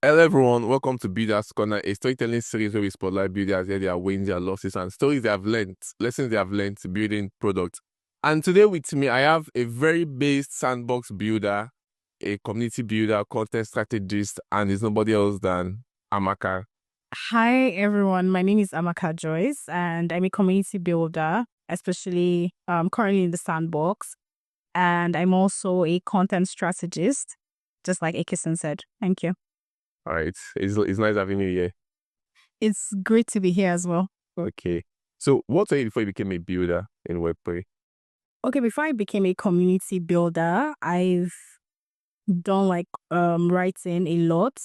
Hello everyone, welcome to Builders Corner, a storytelling series where we spotlight builders, hear their wins, their losses, and stories they have learned, lessons they have learned building products. And today with me, I have a very based sandbox builder, a community builder, content strategist, and it's nobody else than Amaka. Hi everyone, my name is Amaka Joyce and I'm a community builder, especially currently in the Sandbox. And I'm also a content strategist, just like Akison said. Thank you. All right, it's nice having you here. It's great to be here as well. Okay, so what were you before you became a builder in Web3? Okay, before I became a community builder, I've done like writing a lot.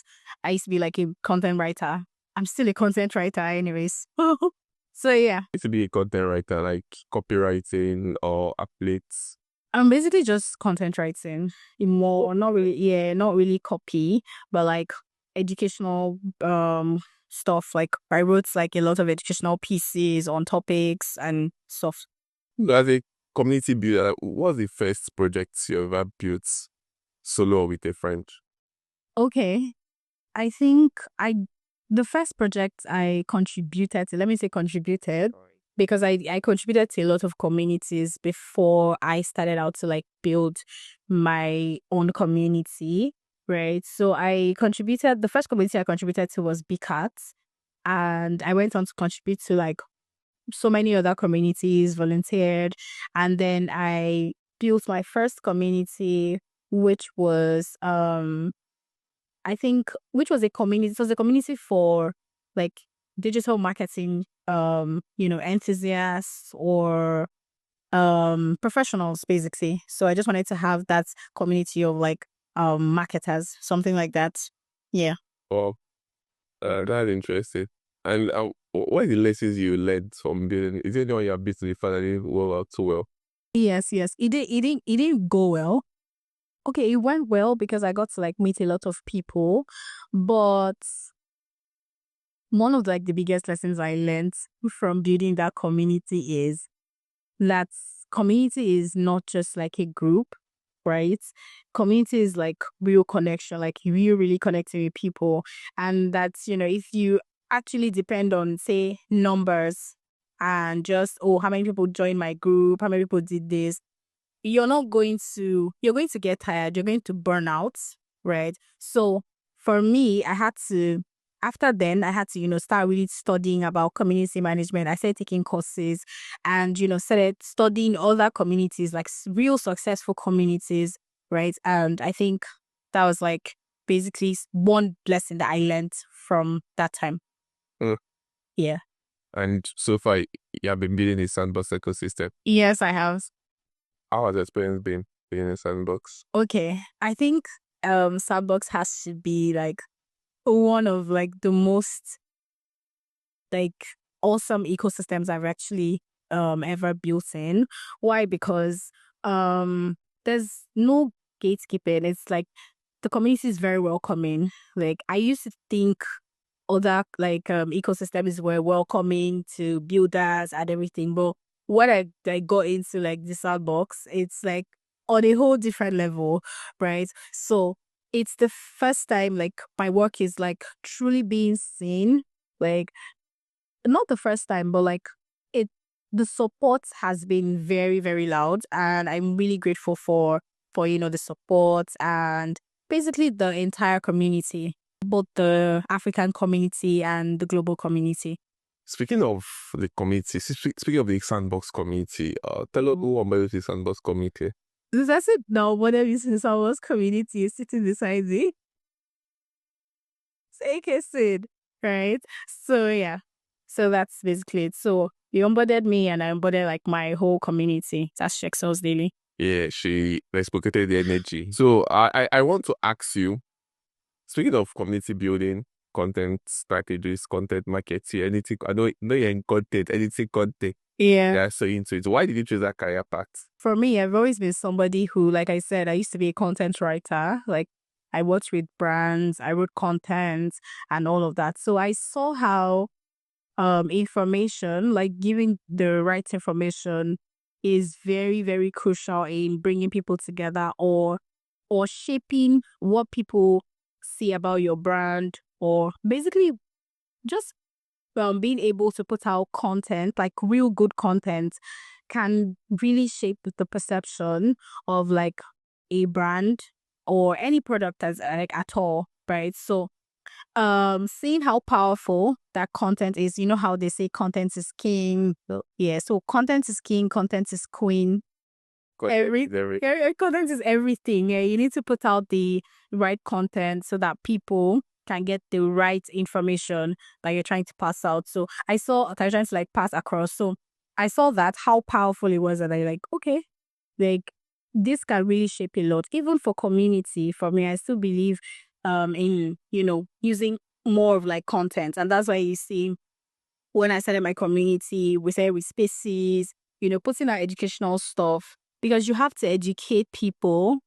I used to be like a content writer. I'm still a content writer anyways. So yeah. To be a content writer, like copywriting or applets. I'm basically just content writing in more, not really copy, but like educational stuff. Like I wrote like a lot of educational pieces on topics and stuff. As a community builder, what's the first project you ever built solo or with a friend? Okay. I think the first project I contributed to, let me say contributed, because I contributed to a lot of communities before I started out to like build my own community, right? So the first community I contributed to was BCAT, and I went on to contribute to like so many other communities, volunteered, and then I built my first community, which was I think, which was a community. It was a community for like digital marketing, enthusiasts or professionals basically. So I just wanted to have that community of like marketers, something like that. Yeah. Oh, that's interesting. And what are the lessons you learned from building? Is there anyone you have built with that didn't work out too well? Yes, yes. It didn't go well. Okay, it went well because I got to like meet a lot of people, but one of like the biggest lessons I learned from building that community is that community is not just like a group, right? Community is like real connection, like you really connecting with people. And that's, if you actually depend on, say, numbers and just, oh, how many people joined my group, how many people did this, you're going to get tired, you're going to burn out, right? So for me, after then, I had to, start really studying about community management. I started taking courses and, started studying other communities, like real successful communities, right? And I think that was like basically one lesson that I learned from that time. Uh, Yeah. and so far, you have been building a sandbox ecosystem. Yes, I have. How has the experience been being a sandbox? Okay. I think Sandbox has to be like one of like the most like awesome ecosystems I've actually ever built in. Why? Because there's no gatekeeping. It's like the community is very welcoming. Like I used to think other like ecosystems were welcoming to builders and everything, but when I got into like the Sandbox, it's like on a whole different level, right? So it's the first time like my work is like truly being seen. Like not the first time, but like it the support has been very, very loud, and I'm really grateful for the support and basically the entire community, both the African community and the global community. Speaking of the community, speaking of the sandbox community, tell us who about the sandbox community. That's it now. What are you since I was community is sitting beside me? Say Sid, right? So yeah. So that's basically it. So you onboarded me and I onboarded like my whole community. That's Shexels Daily. Yeah, she reciprocated the energy. So I want to ask you, speaking of community building, content strategies, content marketing, anything, I know you're in content, anything content. Yeah. Yeah, so into it. Why did you choose that career path? For me, I've always been somebody who, like I said, I used to be a content writer. Like I worked with brands, I wrote content and all of that. So I saw how information, like giving the right information is very, very crucial in bringing people together or shaping what people see about your brand, or basically just being able to put out content, like real good content, can really shape the perception of like a brand or any product as like at all, right? So seeing how powerful that content is, you know how they say content is king. Yeah, so content is king, content is queen. Content is everything. Yeah, you need to put out the right content so that people can get the right information that you're trying to pass out. So I saw that you're trying to like pass across. So I saw that how powerful it was, and I like, okay, like this can really shape a lot. Even for community, for me, I still believe in, you know, using more of like content. And that's why you see when I started my community, we started with spaces, you know, putting out educational stuff, because you have to educate people,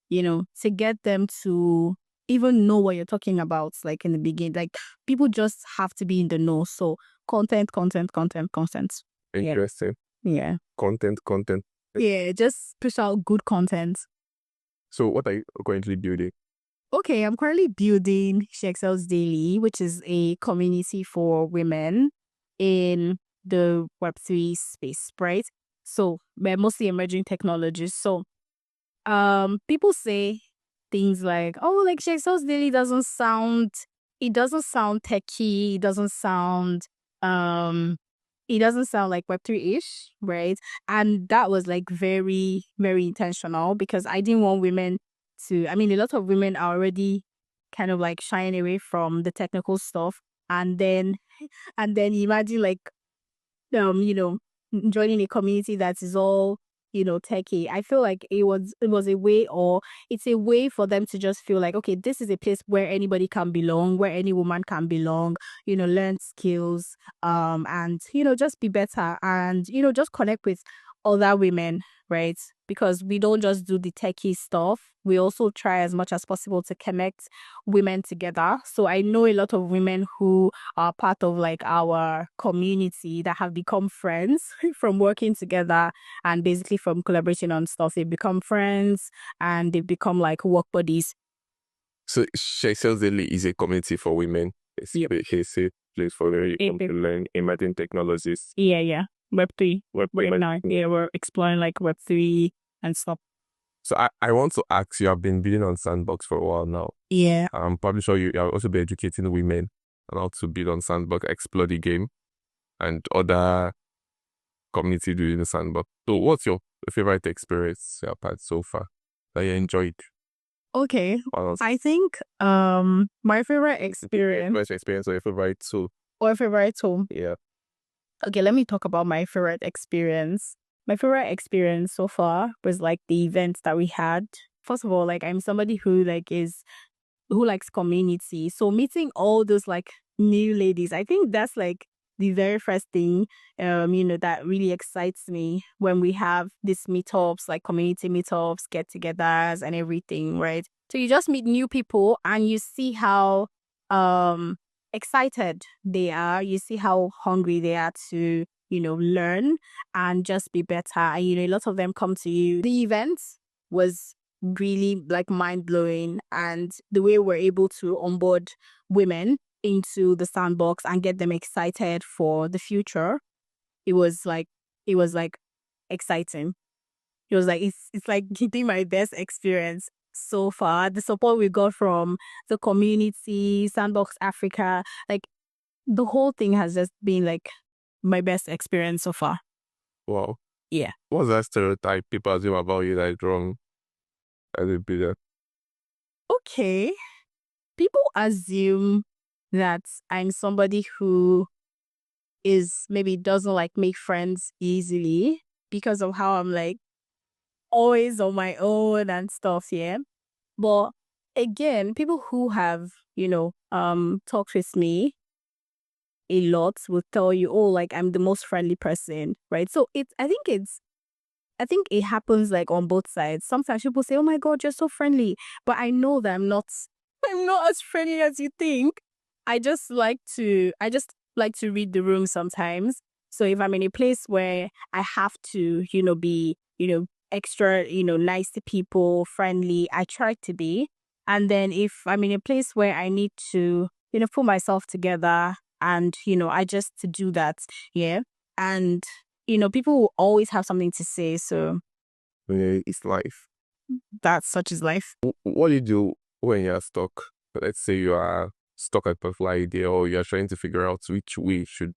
you know, to get them to even know what you're talking about, like in the beginning. Like people just have to be in the know. So content, content, content, content. Interesting. Yeah. Content. Yeah, just push out good content. So what are you currently building? Okay, I'm currently building She Excels Daily, which is a community for women in the Web3 space, right? So we're mostly emerging technologies. So people say things like, oh, like She Excels Daily doesn't sound techy, it doesn't sound like Web3-ish, right? And that was like very, very intentional, because I didn't want women to, I mean, a lot of women are already kind of like shying away from the technical stuff. And then imagine like, you know, joining a community that is all, you know, techie. I feel like it was a way, or it's a way for them to just feel like, okay, this is a place where anybody can belong, where any woman can belong, you know, learn skills, and, you know, just be better, and, you know, just connect with other women, right? Because we don't just do the techie stuff. We also try as much as possible to connect women together. So I know a lot of women who are part of like our community that have become friends from working together, and basically from collaborating on stuff. They become friends and they become like work buddies. So She Excels Daily is a community for women. It's a safe place for where you come to learn emerging technologies. Yeah. Web3. Web9. Yeah, we're exploring like Web3 and stuff. So I want to ask, you have been building on Sandbox for a while now. Yeah. I'm probably sure you are also be educating women on how to build on Sandbox, explore the game, and other community doing the Sandbox. So what's your favorite experience you have had so far that you enjoyed? Okay. I think my favorite experience. Favorite experience or your favorite tool? Or favorite tool. Yeah. Okay, let me talk about my favorite experience. My favorite experience so far was like the events that we had. First of all, like I'm somebody who likes community. So meeting all those like new ladies, I think that's like the very first thing, you know, that really excites me when we have these meetups, like community meetups, get-togethers and everything, right? So you just meet new people and you see how excited they are. You see how hungry they are to, you know, learn and just be better. And, you know, a lot of them come to you. The event was really like mind-blowing, and the way we're able to onboard women into the Sandbox and get them excited for the future, it was like exciting. It was like it's like getting my best experience so far. The support we got from the community, Sandbox Africa, like the whole thing has just been like my best experience so far. Wow. Yeah. What's that stereotype people assume about you that is wrong as a builder? Okay. People assume that I'm somebody who is maybe doesn't like make friends easily because of how I'm like always on my own and stuff, yeah. But again, people who have, you know, talked with me a lot will tell you, oh, like I'm the most friendly person, right? So I think it happens like on both sides. Sometimes people say, oh my God, you're so friendly. But I know that I'm not as friendly as you think. I just like to read the room sometimes. So if I'm in a place where I have to, be, extra, nice to people, friendly, I try to be. And then if I'm in a place where I need to, pull myself together and, I just to do that. Yeah. And, people will always have something to say. So It's life. that's such is life. What do you do when you're stuck? Let's say you are stuck at a particular idea or you're trying to figure out which way should.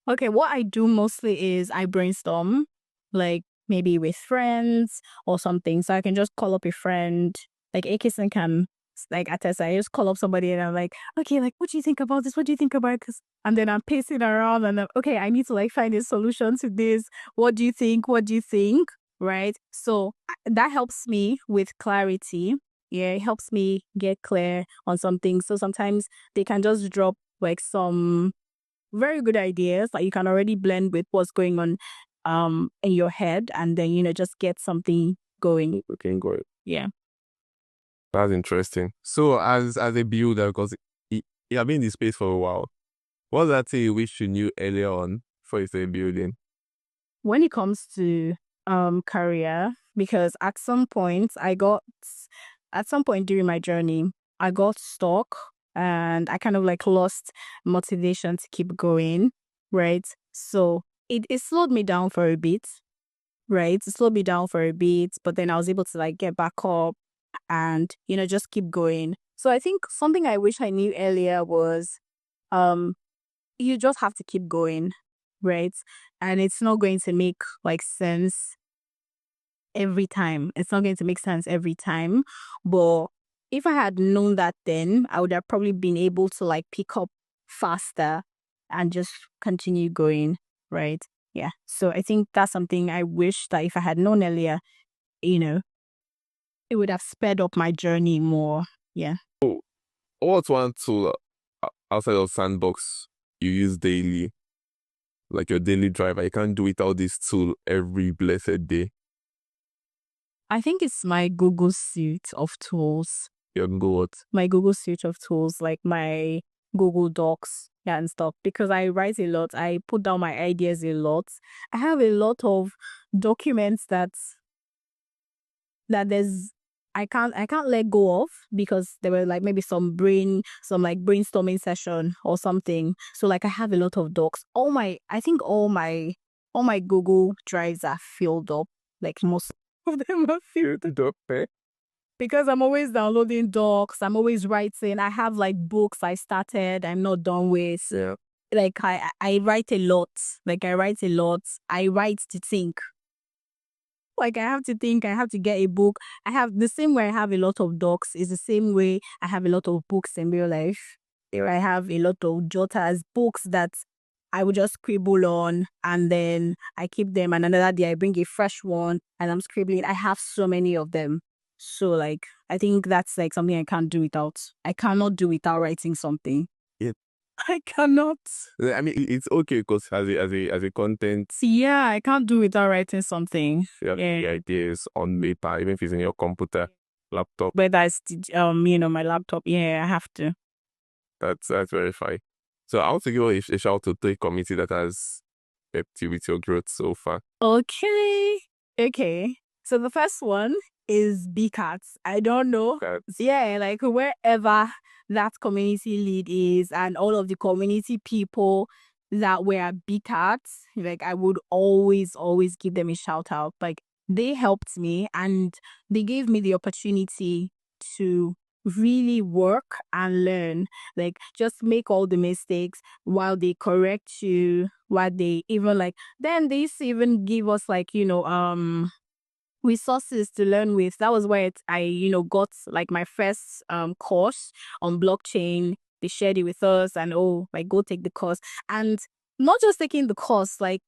Okay, what I do mostly is I brainstorm, like maybe with friends or something. So I can just call up a friend, like Akison can like attest. I just call up somebody and I'm like, okay, like what do you think about this? What do you think about this? And then I'm pacing around and okay, I need to like find a solution to this. What do you think? What do you think? Right? So that helps me with clarity. Yeah, it helps me get clear on something. So sometimes they can just drop like some very good ideas that you can already blend with what's going on in your head and then just get something going. Okay, go ahead. Yeah. That's interesting. So as a builder, because you have been in this space for a while, what's that thing you wish you knew earlier on before you started building? When it comes to career, because at some point during my journey, I got stuck and I kind of like lost motivation to keep going, right? So it slowed me down for a bit, right? It slowed me down for a bit, but then I was able to like get back up and just keep going. So I think something I wish I knew earlier was you just have to keep going, right? And it's not going to make like sense every time. It's not going to make sense every time. But if I had known that then, I would have probably been able to like pick up faster and just continue going, right? Yeah. So I think that's something I wish that if I had known earlier, it would have sped up my journey more. Yeah. What's one tool outside of Sandbox you use daily? Like your daily driver. You can't do without this tool every blessed day. I think it's my Google suite of tools. Your Google what? My Google suite of tools, like my Google Docs, yeah, and stuff. Because I write a lot. I put down my ideas a lot. I have a lot of documents that there's I can't let go of because there were like maybe some like brainstorming session or something. So like I have a lot of docs. I think all my Google drives are filled up. Like most of them are filled up. because I'm always downloading docs. I'm always writing. I have like books I started, I'm not done with. Yeah. Like I write a lot. Like I write a lot. I write to think. Like I have to think, I have to get a book. I have the same way I have a lot of docs is the same way I have a lot of books in real life. I have a lot of jotters, books that I would just scribble on and then I keep them and another day I bring a fresh one and I'm scribbling. I have so many of them. So like I think that's like something I can't do without. I cannot do without writing something. Yeah. I cannot. I mean, it's okay because as a content. Yeah, I can't do without writing something. Yeah. The ideas on paper, even if it's in your computer, laptop. But that's my laptop. Yeah, I have to. That's very fine. So I want to give a shout out to the community that has helped you with your growth so far. Okay. So the first one is BCATs. I don't know. Yeah, like wherever that community lead is and all of the community people that were at BCATs, like I would always give them a shout out. Like they helped me and they gave me the opportunity to really work and learn. Like just make all the mistakes while they correct you, while they even like then they used to even give us like resources to learn with. That was where I got like my first course on blockchain. They shared it with us and like go take the course. And not just taking the course, like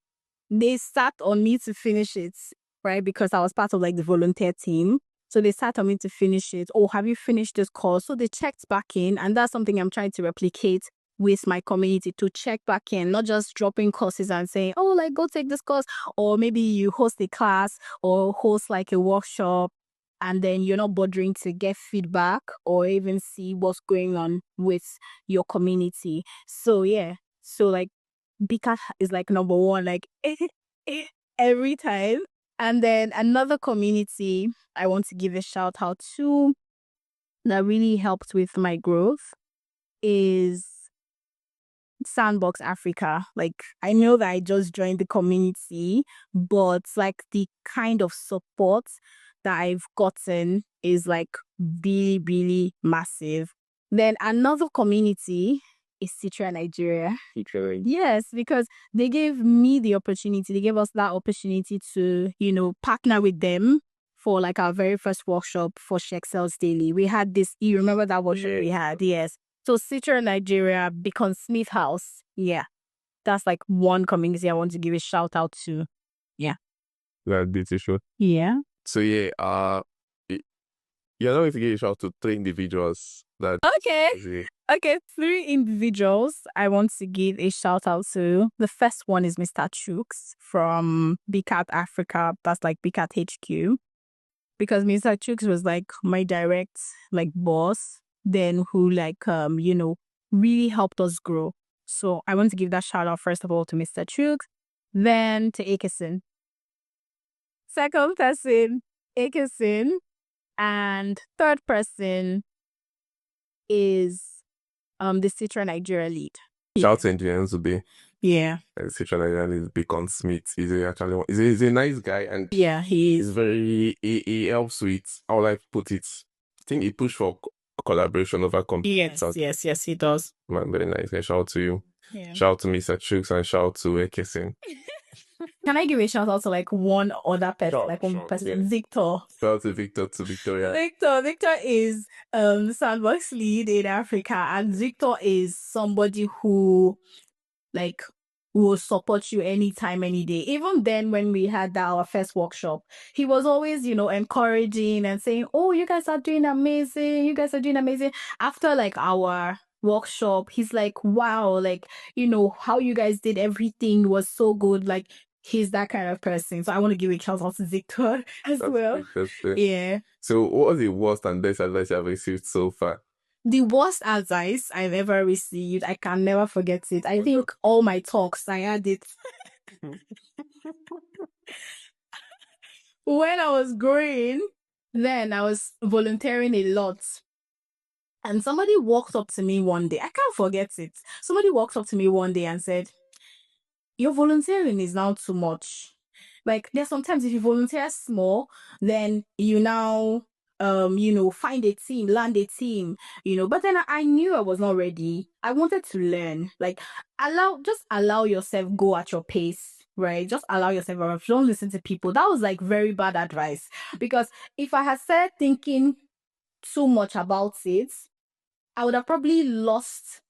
they sat on me to finish it, right? Because I was part of like the volunteer team. So they sat on me to finish it. Oh, have you finished this course? So they checked back in. And that's something I'm trying to replicate with my community, to check back in, not just dropping courses and saying, oh, like go take this course. Or maybe you host a class or host like a workshop and then you're not bothering to get feedback or even see what's going on with your community. So yeah. So like Bika is like number one, like every time. And then another community I want to give a shout out to that really helped with my growth is Sandbox Africa. Like, I know that I just joined the community, but like the kind of support that I've gotten is like really, really massive. Then another community is Citra Nigeria. Yes, because they gave me the opportunity, they gave us that opportunity to, partner with them for like our very first workshop for Shexels Daily. We had this, you remember that workshop we had? Yes. So Citra Nigeria, Beacon Smith House. Yeah. That's like one community I want to give a shout out to. Yeah. That's beautiful. Yeah. So yeah, you're not going to give a shout out to 3 individuals that Okay. Okay, 3 individuals I want to give a shout out to. The first one is Mr. Chooks from BCAT Africa. That's like BCAT HQ. Because Mr. Chooks was like my direct like boss, then who like really helped us grow. So I want to give that shout out first of all to Mr. Chooks, then to Akeson. Second person, Akeson, and third person is the Citra Nigeria lead. shout out to engineers today. Yeah. Citra Nigeria is Beacon Smith. He's a nice guy, and Yeah, he's very he helps with, how will I put it? I think he pushed for collaboration over competition. Yes, he does. Man, very nice. Shout out to you. Yeah. Shout out to Mr. Chooks and shout out to Ekesin. Can I give a shout out to like one other person, Sure, like one sure, person, yeah. Victor? Shout out to Victoria. Victor is Sandbox lead in Africa, and Victor is somebody who like will support you anytime, any day. Even then, when we had our first workshop, he was always, encouraging and saying, "Oh, you guys are doing amazing. You guys are doing amazing." After like our workshop, he's like, "Wow, like, how you guys did everything was so good." Like, he's that kind of person. So I want to give a shout out to Victor as well. Yeah. So what was the worst and best advice you have received so far? The worst advice I've ever received, I can never forget it. I think all my talks, I had it. When I was growing, then I was volunteering a lot. And somebody walked up to me one day. I can't forget it. Somebody walked up to me one day and said, "Your volunteering is now too much." Like, there's sometimes if you volunteer small, then you now find a team, land a team, but then I knew I was not ready. I wanted to learn. Like, allow yourself go at your pace, right? Just allow yourself. Don't listen to people. That was like very bad advice, because if I had started thinking too much about it, I would have probably lost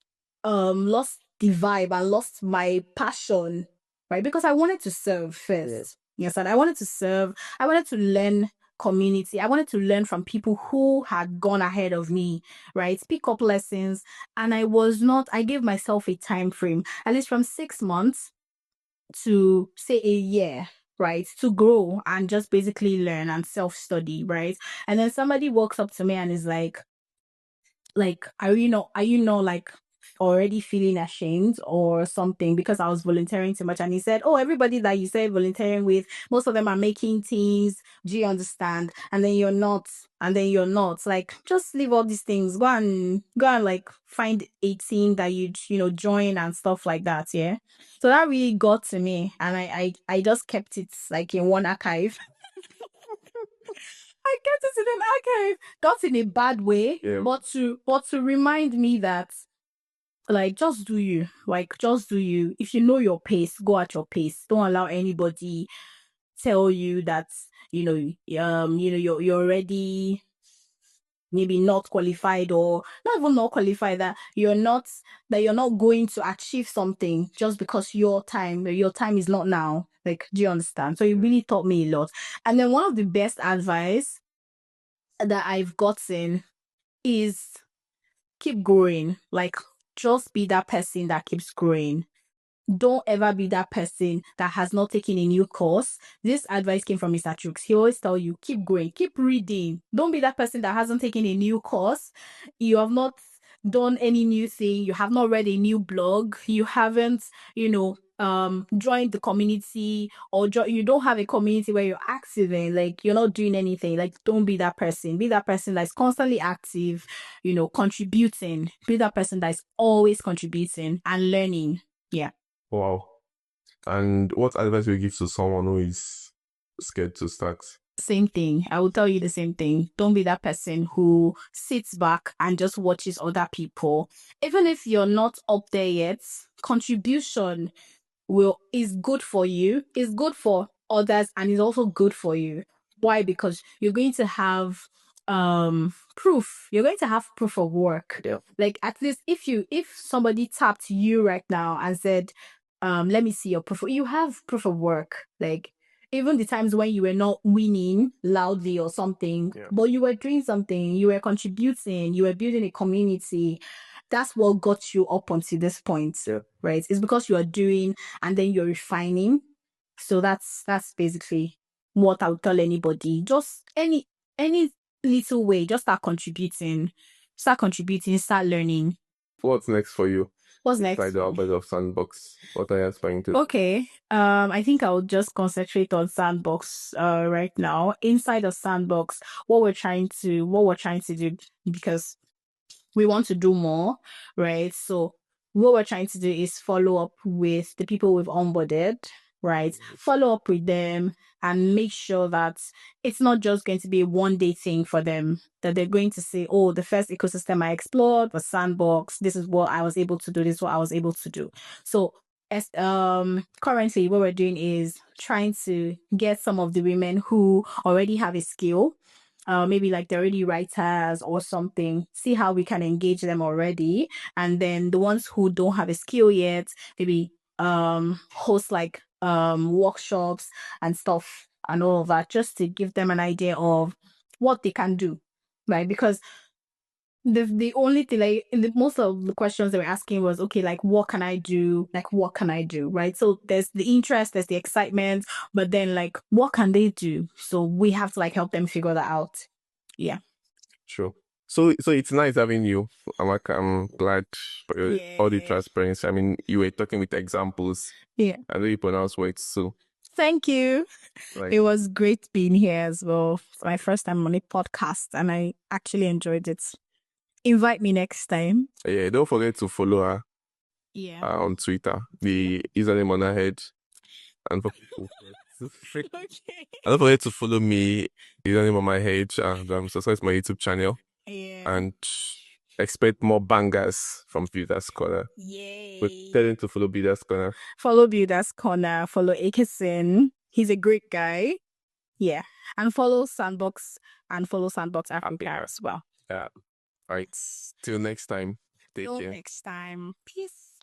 the vibe and lost my passion, right? Because I wanted to serve first. Yes, and I wanted to serve. I wanted to learn community. I wanted to learn from people who had gone ahead of me, right? Pick up lessons. And I gave myself a time frame, at least from 6 months to say a year, right? To grow and just basically learn and self-study, right? And then somebody walks up to me and is like, are you not like already feeling ashamed or something because I was volunteering too much? And he said, "Oh, everybody that you say volunteering with, most of them are making teams. Do you understand? And then you're not. Like, just leave all these things. Go and like find a team that you join and stuff like that." Yeah. So that really got to me, and I just kept it like in one archive. I kept it in an archive, not in a bad way, but to remind me that, like, just do you. Like, just do you. If you know your pace, go at your pace. Don't allow anybody tell you that you're already maybe not qualified, or not even not qualified, that you're not going to achieve something just because your time is not now. Like, do you understand? So it really taught me a lot. And then one of the best advice that I've gotten is keep growing. Like, just be that person that keeps growing. Don't ever be that person that has not taken a new course. This advice came from Mr. Chooks. He always tell you, keep going, keep reading. Don't be that person that hasn't taken a new course. You have not done any new thing. You have not read a new blog. You haven't, join the community, or you don't have a community where you're active in, like you're not doing anything, like don't be that person. Be that person that's constantly active, contributing. Be that person that's always contributing and learning. Yeah. Wow. And what advice would you give to someone who is scared to start? Same thing. I will tell you the same thing. Don't be that person who sits back and just watches other people. Even if you're not up there yet, contribution is good for you, is good for others, and is also good for you. Why? Because you're going to have proof. You're going to have proof of work. Yeah. Like, at least if somebody tapped you right now and said, let me see your proof, you have proof of work. Like, even the times when you were not winning loudly or something, Yeah. but you were doing something, you were contributing, you were building a community. That's what got you up until this point. Yeah. Right? It's because you are doing and then you're refining. So that's basically what I would tell anybody. Just any little way, just start contributing, start learning. What's next for you? What's next? Inside the outside of Sandbox. What are you aspiring to? Okay. I think I'll just concentrate on Sandbox right now. Inside of Sandbox, what we're trying to do, because we want to do more, right? So what we're trying to do is follow up with the people we've onboarded, right? Follow up with them and make sure that it's not just going to be a one-day thing for them, that they're going to say, oh, the first ecosystem I explored was Sandbox. This is what I was able to do. This is what I was able to do. So as currently what we're doing is trying to get some of the women who already have a skill, maybe like they're already writers or something, see how we can engage them already. And then the ones who don't have a skill yet, maybe host like workshops and stuff and all of that, just to give them an idea of what they can do, right? Because the only thing, like most of the questions they were asking was, okay, like what can I do, right? So there's the interest, there's the excitement, but then like what can they do? So we have to like help them figure that out. Yeah. Sure. So it's nice having you, Amaka. I'm glad for all the Yeah. transparency. I mean, you were talking with examples. Yeah. I know you pronounce words, so Thank you. like It was great being here as well. It's my first time on a podcast and I actually enjoyed it. Invite me next time. yeah. Don't forget to follow her Yeah. on Twitter. The username on her head, and Okay. don't forget to follow me. Username on my head, and subscribe to my YouTube channel. Yeah. And expect more bangers from Builder's Corner. But Yay. tell him to follow Builder's Corner. Follow Builder's Corner. Follow Akeson. He's a great guy. Yeah. And follow Sandbox Africa as well. Yeah. All right. Till next time. Take Till care. next time. Peace.